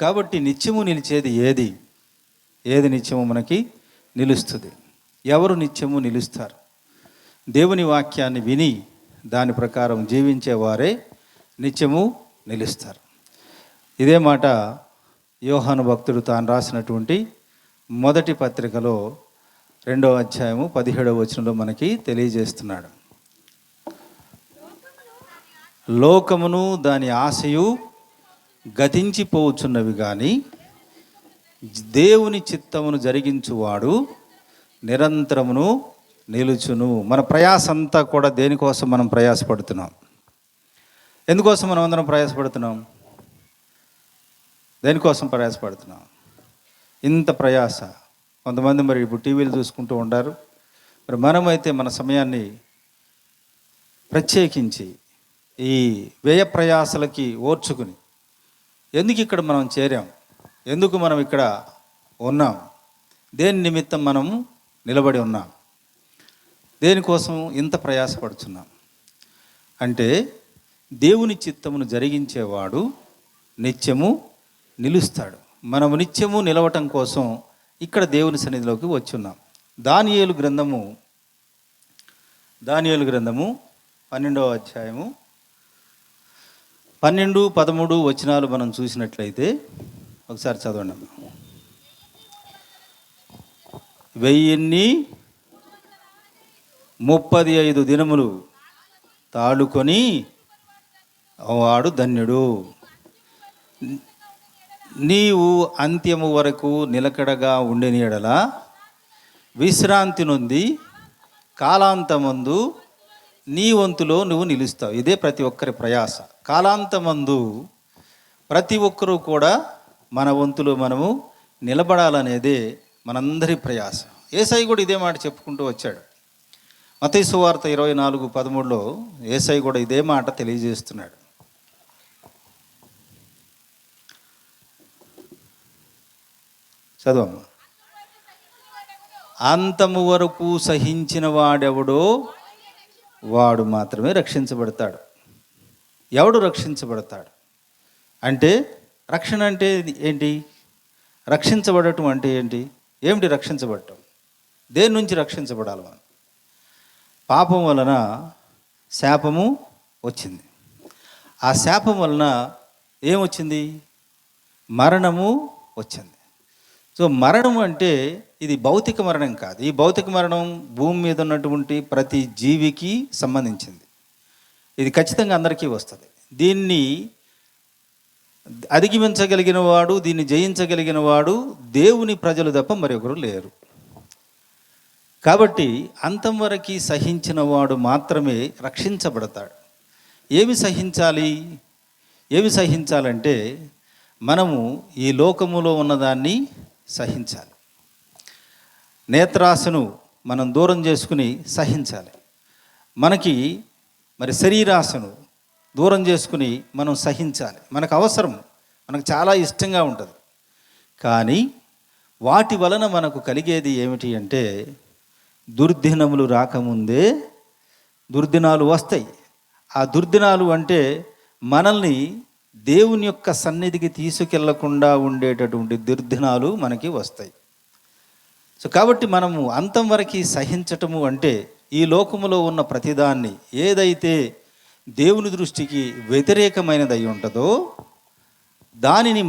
కాబట్టి నిత్యము నిలిచేది ఏది? ఏది నిత్యము మనకి నిలుస్తుంది? ఎవరు నిత్యము నిలుస్తారు? దేవుని వాక్యాన్ని విని దాని ప్రకారం జీవించేవారే నిత్యము నిలుస్తారు. ఇదే మాట యోహాను భక్తుడు తాను రాసినటువంటి మొదటి పత్రికలో 2వ అధ్యాయము 17వ వచనంలో మనకి తెలియజేస్తున్నాడు. లోకమును దాని ఆశయు గతించిపోవచ్చున్నవి కానీ దేవుని చిత్తమును జరిగించువాడు నిరంతరమును నిలుచును. మన ప్రయాస అంతా కూడా దేనికోసం మనం ప్రయాసపడుతున్నాం? ఎందుకోసం మనం అందరం ప్రయాసపడుతున్నాం? దేనికోసం ప్రయాసపడుతున్నాం? ఇంత ప్రయాస. కొంతమంది మరి ఇప్పుడు టీవీలు చూసుకుంటూ ఉంటారు. మరి మనమైతే మన సమయాన్ని ప్రత్యేకించి ఈ వ్యయ ప్రయాసలకి ఓర్చుకుని ఎందుకు ఇక్కడ మనం చేరాం? ఎందుకు మనం ఇక్కడ ఉన్నాం? దేని నిమిత్తం మనం నిలబడి ఉన్నాం? దేనికోసం ఇంత ప్రయాసపడుతున్నాం అంటే దేవుని చిత్తమును జరిగించేవాడు నిత్యము నిలుస్తాడు. మనము నిత్యము నిలవటం కోసం ఇక్కడ దేవుని సన్నిధిలోకి వచ్చున్నాం. దానియేలు గ్రంథము 12వ అధ్యాయము 12, 13 వచనాలు మనం చూసినట్లయితే ఒకసారి చదవండి. 1035 దినములు తాళుకొని వాడు ధన్యుడు. నీవు అంత్యము వరకు నిలకడగా ఉండిన యెడల విశ్రాంతి నొంది కాలాంతమందు నీ వంతులో నువ్వు నిలుస్తావు. ఇదే ప్రతి ఒక్కరి ప్రయాస. కాలాంతమందు ప్రతి ఒక్కరూ కూడా మన వంతులో మనము నిలబడాలనేదే మనందరి ప్రయాస. యేసయ్య కూడా ఇదే మాట చెప్పుకుంటూ వచ్చాడు. మత్తయి సువార్త 24:13లో యేసయ్య కూడా ఇదే మాట తెలియజేస్తున్నాడు. చదవమ్మా. అంతము వరకు సహించిన వాడెవడో వాడు మాత్రమే రక్షించబడతాడు. ఎవడు రక్షించబడతాడు అంటే, రక్షణ అంటే ఏంటి? రక్షించబడటం అంటే ఏంటి? ఏమిటి రక్షించబడటం? దేని నుంచి రక్షించబడాలి మనం? పాపం వలన శాపము వచ్చింది. ఆ శాపం వలన ఏమొచ్చింది? మరణము వచ్చింది. సో మరణం అంటే ఇది భౌతిక మరణం కాదు. ఈ భౌతిక మరణం భూమి మీద ఉన్నటువంటి ప్రతి జీవికి సంబంధించింది. ఇది ఖచ్చితంగా అందరికీ వస్తుంది. దీన్ని అధిగమించగలిగిన వాడు, దీన్ని జయించగలిగిన వాడు దేవుని ప్రజలు తప్ప మరొకరు లేరు. కాబట్టి అంతం వరకు సహించిన వాడు మాత్రమే రక్షించబడతాడు. ఏమి సహించాలి? ఏమి సహించాలంటే మనము ఈ లోకములో ఉన్నదాన్ని సహించాలి. నేత్రాశను మనం దూరం చేసుకుని సహించాలి. మనకి మరి శరీరాశను దూరం చేసుకుని మనం సహించాలి. మనకు అవసరం, మనకు చాలా ఇష్టంగా ఉంటుంది. కానీ వాటి వలన మనకు కలిగేది ఏమిటి అంటే, దుర్దినములు రాకముందే దుర్దినాలు వస్తాయి. ఆ దుర్దినాలు అంటే మనల్ని దేవుని యొక్క సన్నిధికి తీసుకెళ్లకుండా ఉండేటటువంటి దుర్దినాలు మనకి వస్తాయి. సో కాబట్టి మనము అంతం వరకు సహించటము అంటే ఈ లోకములో ఉన్న ప్రతిదాన్ని ఏదైతే దేవుని దృష్టికి వ్యతిరేకమైనది అయి ఉంటుందో దానిని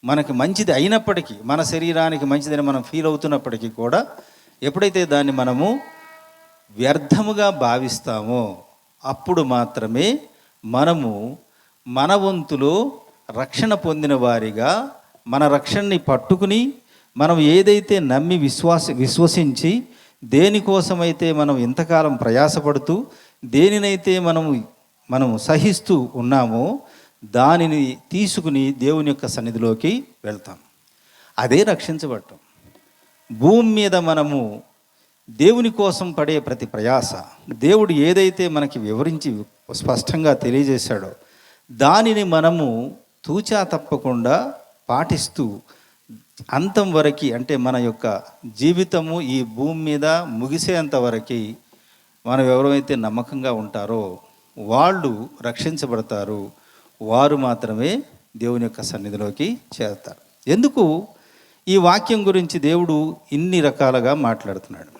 మనకి మంచిది అయినప్పటికీ, మన శరీరానికి మంచిదని మనం ఫీల్ అవుతున్నప్పటికీ కూడా ఎప్పుడైతే దాన్ని మనము వ్యర్థముగా భావిస్తామో అప్పుడు మాత్రమే మనము మన వంతులో రక్షణ పొందిన వారిగా మన రక్షణని పట్టుకుని మనం ఏదైతే నమ్మి విశ్వసించి దేనికోసమైతే మనం ఇంతకాలం ప్రయాసపడుతూ దేనినైతే మనము సహిస్తూ ఉన్నామో దానిని తీసుకుని దేవుని యొక్క సన్నిధిలోకి వెళ్తాం. అదే రక్షించబడటం. భూమి మీద మనము దేవుని కోసం పడే ప్రతి ప్రయాస, దేవుడు ఏదైతే మనకి వివరించి స్పష్టంగా తెలియజేశాడో దానిని మనము తూచా తప్పకుండా పాటిస్తూ అంతం వరకు, అంటే మన యొక్క జీవితము ఈ భూమి మీద ముగిసేంత వరకు మనం ఎవరైతే నమ్మకంగా ఉంటారో వాళ్ళు రక్షించబడతారు. వారు మాత్రమే దేవుని యొక్క సన్నిధిలోకి చేరుతారు. ఎందుకు ఈ వాక్యం గురించి దేవుడు ఇన్ని రకాలుగా మాట్లాడుతున్నాడు?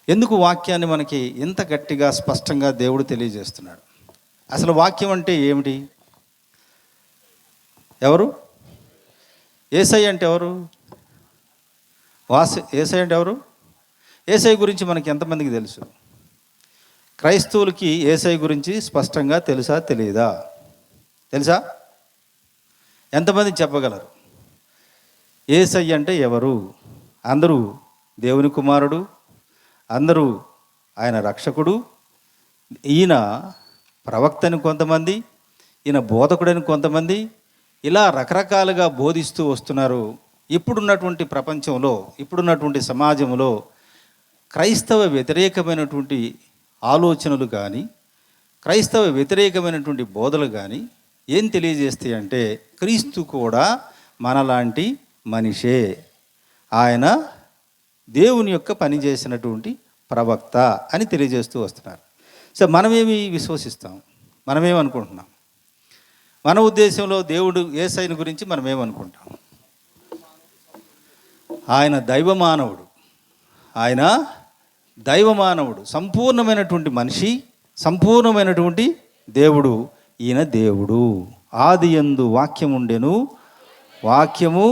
ఎందుకు వాక్యాన్ని మనకి ఇంత గట్టిగా స్పష్టంగా దేవుడు తెలియజేస్తున్నాడు? అసలు వాక్యం అంటే ఏమిటి? ఎవరు? యేసయ్య అంటే ఎవరు? యేసయ్య అంటే ఎవరు? యేసయ్య గురించి మనకి ఎంతమందికి తెలుసు? క్రైస్తవులకి యేసయ్య గురించి స్పష్టంగా తెలుసా తెలియదా? తెలుసా? ఎంతమంది చెప్పగలరు? యేసయ్య అంటే ఎవరు? అందరూ దేవుని కుమారుడు, అందరూ ఆయన రక్షకుడు, ఈయన ప్రవక్తని కొంతమంది, ఈయన బోధకుడని కొంతమంది, ఇలా రకరకాలుగా బోధిస్తూ వస్తున్నారు. ఇప్పుడున్నటువంటి ప్రపంచంలో, ఇప్పుడున్నటువంటి సమాజంలో క్రైస్తవ వ్యతిరేకమైనటువంటి ఆలోచనలు కానీ, క్రైస్తవ వ్యతిరేకమైనటువంటి బోధలు కానీ ఏం తెలియజేస్తాయి అంటే, క్రీస్తు కూడా మనలాంటి మనిషే, ఆయన దేవుని యొక్క పని చేసినటువంటి ప్రవక్త అని తెలియజేస్తూ వస్తున్నారు. సో మనమేమి విశ్వసిస్తాం? మనమేమనుకుంటున్నాం? మన ఉద్దేశంలో దేవుడు యేసయ్యను గురించి మనమేమనుకుంటాం? ఆయన దైవమానవుడు, ఆయన దైవమానవుడు, సంపూర్ణమైనటువంటి మనిషి, సంపూర్ణమైనటువంటి దేవుడు. ఈయన దేవుడు. ఆదియందు వాక్యం ఉండెను, వాక్యము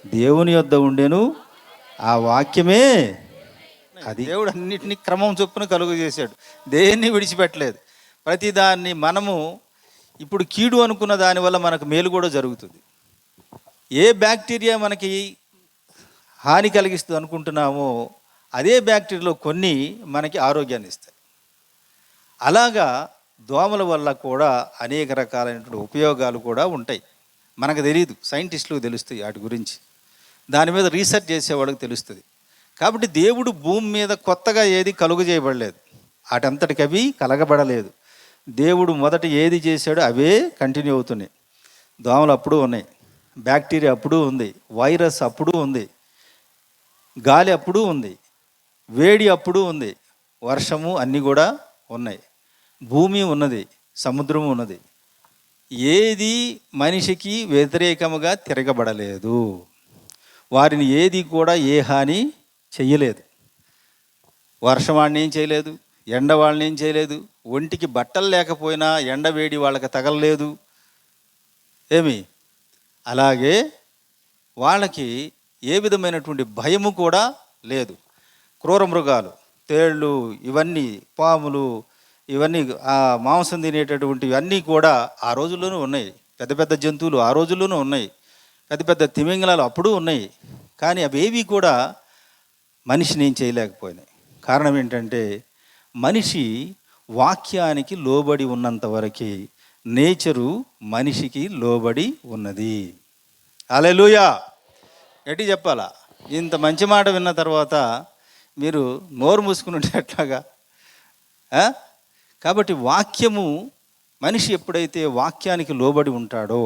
దేవుని యొద్ద ఉండెను, ఆ వాక్యమే అది. దేవుడు అన్నిటినీ క్రమం చొప్పున కలుగు చేశాడు, దేన్ని విడిచిపెట్టలేదు. ప్రతిదాన్ని మనము ఇప్పుడు కీడు అనుకున్న దానివల్ల మనకు మేలు కూడా జరుగుతుంది. ఏ బ్యాక్టీరియా మనకి హాని కలిగిస్తుంది అనుకుంటున్నామో అదే బ్యాక్టీరియాలో కొన్ని మనకి ఆరోగ్యాన్ని ఇస్తాయి. అలాగా దోమల వల్ల కూడా అనేక రకాలైనటువంటి ఉపయోగాలు కూడా ఉంటాయి. మనకు తెలియదు, సైంటిస్టులకు తెలుస్తాయి వాటి గురించి, దాని మీద రీసెర్చ్ చేసేవాళ్ళకి తెలుస్తుంది. కాబట్టి దేవుడు భూమి మీద కొత్తగా ఏది కలుగు చేయబడలేదు, వాటంతటికి అవి కలగబడలేదు. దేవుడు మొదట ఏది చేశాడో అవే కంటిన్యూ అవుతున్నాయి. దోమలు అప్పుడు ఉన్నాయి, బ్యాక్టీరియా అప్పుడు ఉంది, వైరస్ అప్పుడు ఉంది, గాలి అప్పుడు ఉంది, వేడి అప్పుడు ఉంది, వర్షము అన్నీ కూడా ఉన్నాయి, భూమి ఉన్నది, సముద్రము ఉన్నది. ఏది మనిషికి వ్యతిరేకముగా తిరగబడలేదు, వారిని ఏది కూడా ఏ హాని చెయ్యలేదు. వర్షం వాడిని ఏం చేయలేదు, ఎండ వాళ్ళని ఏం చేయలేదు, ఒంటికి బట్టలు లేకపోయినా ఎండ వేడి వాళ్ళకి తగలలేదు ఏమి. అలాగే వాళ్ళకి ఏ విధమైనటువంటి భయము కూడా లేదు. క్రూర మృగాలు, తేళ్ళు, ఇవన్నీ పాములు, ఇవన్నీ ఆ మాంసం తినేటటువంటివి అన్నీ కూడా ఆ రోజుల్లోనూ ఉన్నాయి. పెద్ద పెద్ద జంతువులు ఆ రోజుల్లోనూ ఉన్నాయి, పెద్ద పెద్ద తిమింగలాలు అప్పుడు ఉన్నాయి. కానీ అవేవి కూడా మనిషిని ఏం చేయలేకపోయినాయి. కారణం ఏంటంటే మనిషి వాక్యానికి లోబడి ఉన్నంత వరకు నేచరు మనిషికి లోబడి ఉన్నది. హల్లెలూయా. గట్టి చెప్పాలా? ఇంత మంచి మాట విన్న తర్వాత మీరు నోరు మూసుకుని ఉంటే ఎట్లాగా? కాబట్టి వాక్యము, మనిషి ఎప్పుడైతే వాక్యానికి లోబడి ఉంటాడో,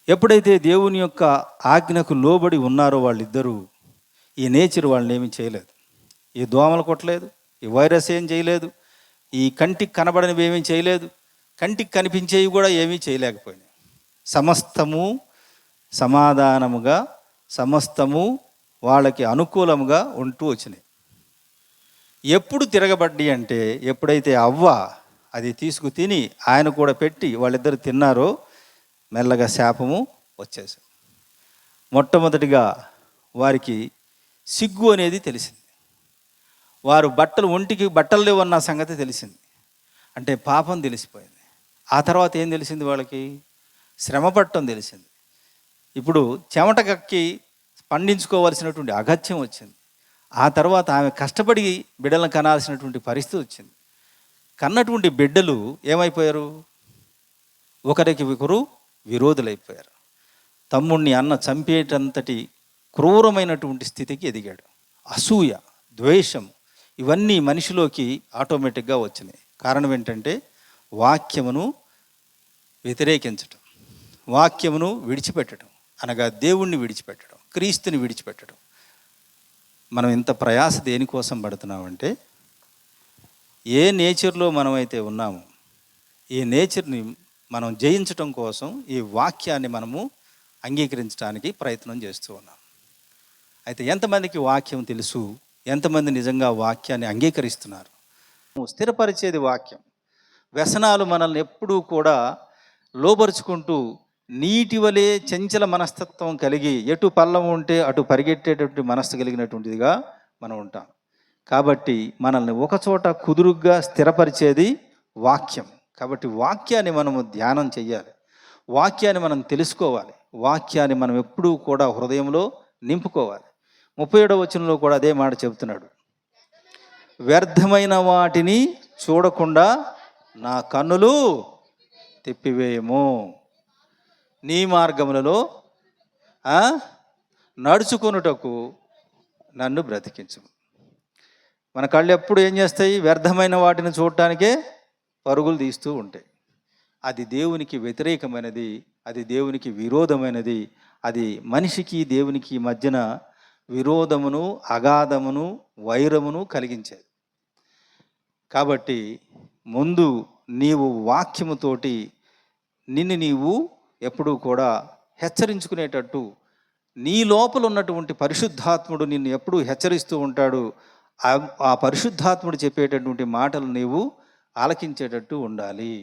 ఎప్పుడైతే దేవుని యొక్క ఆజ్ఞకు లోబడి ఉన్నారో వాళ్ళిద్దరూ, ఈ నేచర్ వాళ్ళని ఏమీ చేయలేదు. ఈ దోమలు కొట్టలేదు, ఈ వైరస్ ఏం చేయలేదు, ఈ కంటికి కనబడనివి ఏమీ చేయలేదు, కంటికి కనిపించేవి కూడా ఏమీ చేయలేకపోయినాయి. సమస్తము సమాధానముగా, సమస్తము వాళ్ళకి అనుకూలముగా ఉంటూ వచ్చినాయి. ఎప్పుడు తిరగబడ్డి అంటే, ఎప్పుడైతే అవ్వ అది తీసుకు తిని ఆయన కూడా పెట్టి వాళ్ళిద్దరు తిన్నారో మెల్లగా శాపము వచ్చేసింది. మొట్టమొదటిగా వారికి సిగ్గు అనేది తెలిసింది. వారు ఒంటికి బట్టలు లేవన్న సంగతి తెలిసింది, అంటే పాపం తెలిసిపోయింది. ఆ తర్వాత ఏం తెలిసింది వాళ్ళకి? శ్రమ పట్టడం తెలిసింది. ఇప్పుడు చెమట కక్కి పండించుకోవాల్సినటువంటి అగత్యం వచ్చింది. ఆ తర్వాత ఆమె కష్టపడి బిడ్డలను కనాల్సినటువంటి పరిస్థితి వచ్చింది. కన్నటువంటి బిడ్డలు ఏమైపోయారు? ఒకరికి ఒకరు విరోధులైపోయారు. తమ్ముణ్ణి అన్న చంపేటంతటి క్రూరమైనటువంటి స్థితికి ఎదిగాడు. అసూయ, ద్వేషం, ఇవన్నీ మనిషిలోకి ఆటోమేటిక్గా వచ్చినాయి. కారణం ఏంటంటే వాక్యమును వ్యతిరేకించటం, వాక్యమును విడిచిపెట్టడం, అనగా దేవుణ్ణి విడిచిపెట్టడం, క్రీస్తుని విడిచిపెట్టడం. మనం ఇంత ప్రయాస దేనికోసం పడుతున్నామంటే, ఏ నేచర్లో మనమైతే ఉన్నామో ఈ నేచర్ని మనం జయించటం కోసం ఈ వాక్యాన్ని మనము అంగీకరించడానికి ప్రయత్నం చేస్తూ ఉన్నాం. అయితే ఎంతమందికి వాక్యం తెలుసు? ఎంతమంది నిజంగా వాక్యాన్ని అంగీకరిస్తున్నారు? స్థిరపరిచేది వాక్యం. వ్యసనాలు మనల్ని ఎప్పుడూ కూడా లోబరుచుకుంటూ నీటి వలె చంచల మనస్తత్వం కలిగి ఎటు పల్లం ఉంటే అటు పరిగెట్టేటటువంటి మనస్సు కలిగినటువంటిదిగా మనం ఉంటాం. కాబట్టి మనల్ని ఒకచోట కుదురుగ్గా స్థిరపరిచేది వాక్యం. కాబట్టి వాక్యాన్ని మనము ధ్యానం చెయ్యాలి, వాక్యాన్ని మనం తెలుసుకోవాలి, వాక్యాన్ని మనం ఎప్పుడూ కూడా హృదయంలో నింపుకోవాలి. 37వ వచనంలో కూడా అదే మాట చెబుతున్నాడు. వ్యర్థమైన వాటిని చూడకుండా నా కన్నులు తిప్పివేయము, నీ మార్గములలో నడుచుకొనుటకు నన్ను బ్రతికించు. మన కళ్ళు ఎప్పుడు ఏం చేస్తాయి? వ్యర్థమైన వాటిని చూడటానికే పరుగులు తీస్తూ ఉంటాయి. అది దేవునికి వ్యతిరేకమైనది, అది దేవునికి విరోధమైనది, అది మనిషికి దేవునికి మధ్యన విరోధమును, అగాధమును, వైరమును కలిగించేది. కాబట్టి ముందు నీవు వాక్యముతోటి నిన్ను నీవు ఎప్పుడూ కూడా హెచ్చరించుకునేటట్టు, నీ లోపల ఉన్నటువంటి పరిశుద్ధాత్ముడు నిన్ను ఎప్పుడూ హెచ్చరిస్తూ ఉంటాడు. ఆ పరిశుద్ధాత్ముడు చెప్పేటటువంటి మాటలు నీవు ఆలకించేటట్టు ఉండాలి.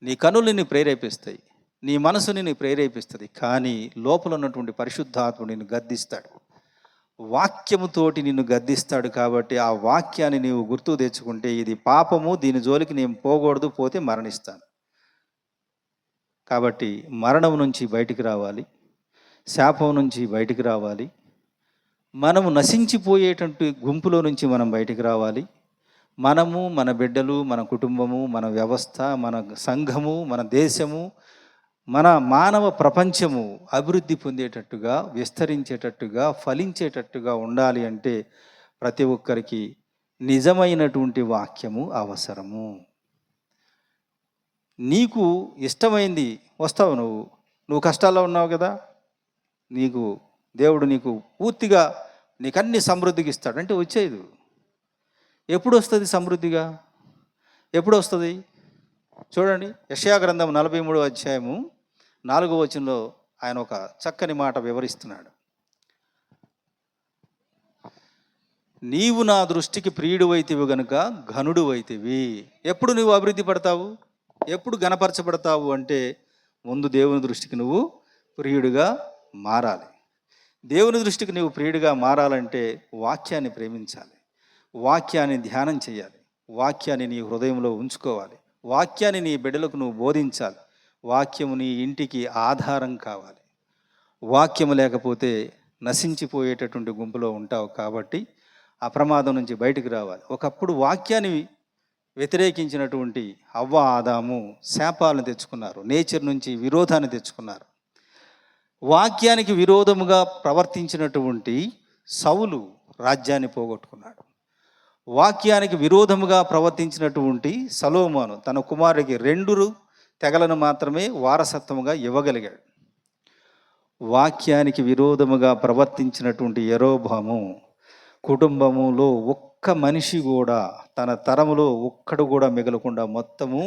నీ కనులు నిన్ను ప్రేరేపిస్తాయి, నీ మనసు నిన్ను ప్రేరేపిస్తుంది, కానీ లోపల ఉన్నటువంటి పరిశుద్ధాత్ముడు నిన్ను గద్దిస్తాడు, వాక్యముతోటి నిన్ను గద్దిస్తాడు. కాబట్టి ఆ వాక్యాన్ని నీవు గుర్తు తెచ్చుకుంటే, ఇది పాపము, దీని జోలికి నేను పోకూడదు, పోతే మరణిస్తాను. కాబట్టి మరణం నుంచి బయటికి రావాలి, శాపం నుంచి బయటికి రావాలి, మనము నశించిపోయేటటువంటి గుంపులో నుంచి మనం బయటికి రావాలి. మనము, మన బిడ్డలు, మన కుటుంబము, మన వ్యవస్థ, మన సంఘము, మన దేశము, మన మానవ ప్రపంచము అభివృద్ధి పొందేటట్టుగా, విస్తరించేటట్టుగా, ఫలించేటట్టుగా ఉండాలి అంటే ప్రతి ఒక్కరికి నిజమైనటువంటి వాక్యము అవసరము. నీకు ఇష్టమైంది వస్తావు, నువ్వు కష్టాల్లో ఉన్నావు కదా, నీకు దేవుడు నీకు పూర్తిగా నీకన్నీ సమృద్ధికి ఇస్తాడు అంటే వచ్చేది. ఎప్పుడు వస్తుంది సమృద్ధిగా? ఎప్పుడు వస్తుంది? చూడండి, యెషయా గ్రంథం 43వ అధ్యాయము 4వ వచనంలో ఆయన ఒక చక్కని మాట వివరిస్తున్నాడు. నీవు నా దృష్టికి ప్రియుడు అయితివి గనుక ఘనుడు అయితివి. ఎప్పుడు నువ్వు అభివృద్ధి పడతావు, ఎప్పుడు గణపరచబడతావు అంటే ముందు దేవుని దృష్టికి నువ్వు ప్రియుడిగా మారాలి. దేవుని దృష్టికి నువ్వు ప్రియుడిగా మారాలంటే వాక్యాన్ని ప్రేమించాలి, వాక్యాన్ని ధ్యానం చేయాలి, వాక్యాన్ని నీ హృదయంలో ఉంచుకోవాలి, వాక్యాన్ని నీ బిడ్డలకు నువ్వు బోధించాలి. వాక్యము నీ ఇంటికి ఆధారం కావాలి. వాక్యము లేకపోతే నశించిపోయేటటువంటి గుంపులో ఉంటావు. కాబట్టి ఆ ప్రమాదం నుంచి బయటికి రావాలి. ఒకప్పుడు వాక్యాన్ని వ్యతిరేకించినటువంటి హవ్వ, ఆదాము శాపాలను తెచ్చుకున్నారు, నేచర్ నుంచి విరోధాన్ని తెచ్చుకున్నారు. వాక్యానికి విరోధముగా ప్రవర్తించినటువంటి సౌలు రాజ్యాన్ని పోగొట్టుకున్నాడు. వాక్యానికి విరోధముగా ప్రవర్తించినటువంటి సొలొమోను తన కుమారుడికి 2 తెగలను మాత్రమే వారసత్వముగా ఇవ్వగలిగాడు. వాక్యానికి విరోధముగా ప్రవర్తించినటువంటి యెరోబాము కుటుంబములో ఒక్క మనిషి కూడా, తన తరములో ఒక్కడు కూడా మిగలకుండా మొత్తము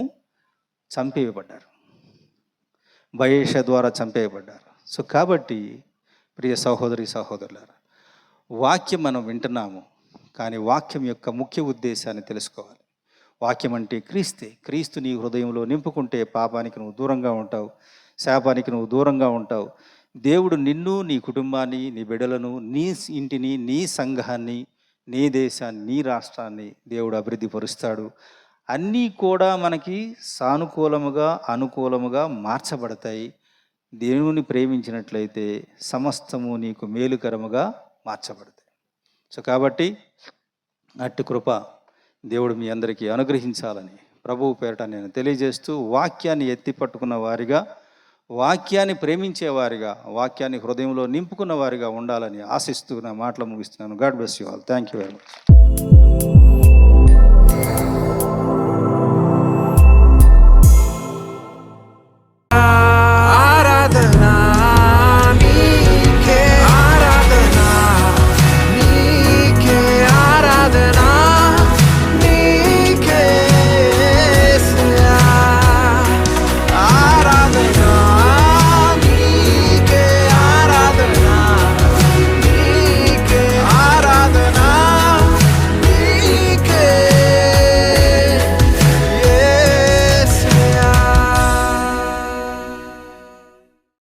చంపేయబడ్డారు, బయేష ద్వారా చంపేయబడ్డారు. సో కాబట్టి ప్రియ సహోదరి సహోదరులారా, వాక్యం మనం వింటున్నాము, కానీ వాక్యం యొక్క ముఖ్య ఉద్దేశాన్ని తెలుసుకోవాలి. వాక్యం అంటే క్రీస్తే. క్రీస్తు నీ హృదయంలో నింపుకుంటే పాపానికి నువ్వు దూరంగా ఉంటావు, శాపానికి నువ్వు దూరంగా ఉంటావు. దేవుడు నిన్ను, నీ కుటుంబాన్ని, నీ బిడ్డలను, నీ ఇంటిని, నీ సంఘాన్ని, నీ దేశాన్ని, నీ రాష్ట్రాన్ని దేవుడు అభివృద్ధి పరుస్తాడు. అన్నీ కూడా మనకి సానుకూలముగా, అనుకూలముగా మార్చబడతాయి. దేవుని ప్రేమించినట్లయితే సమస్తము నీకు మేలుకరముగా మార్చబడతాయి. సో కాబట్టి అట్టి కృప దేవుడు మీ అందరికీ అనుగ్రహించాలని ప్రభువు పేరట నేను తెలియజేస్తూ, వాక్యాన్ని ఎత్తి పట్టుకున్న వారిగా, వాక్యాన్ని ప్రేమించే వారిగా, వాక్యాన్ని హృదయంలో నింపుకున్న వారిగా ఉండాలని ఆశిస్తూ నా మాటలు ముగిస్తున్నాను. God bless you all. Thank you very much.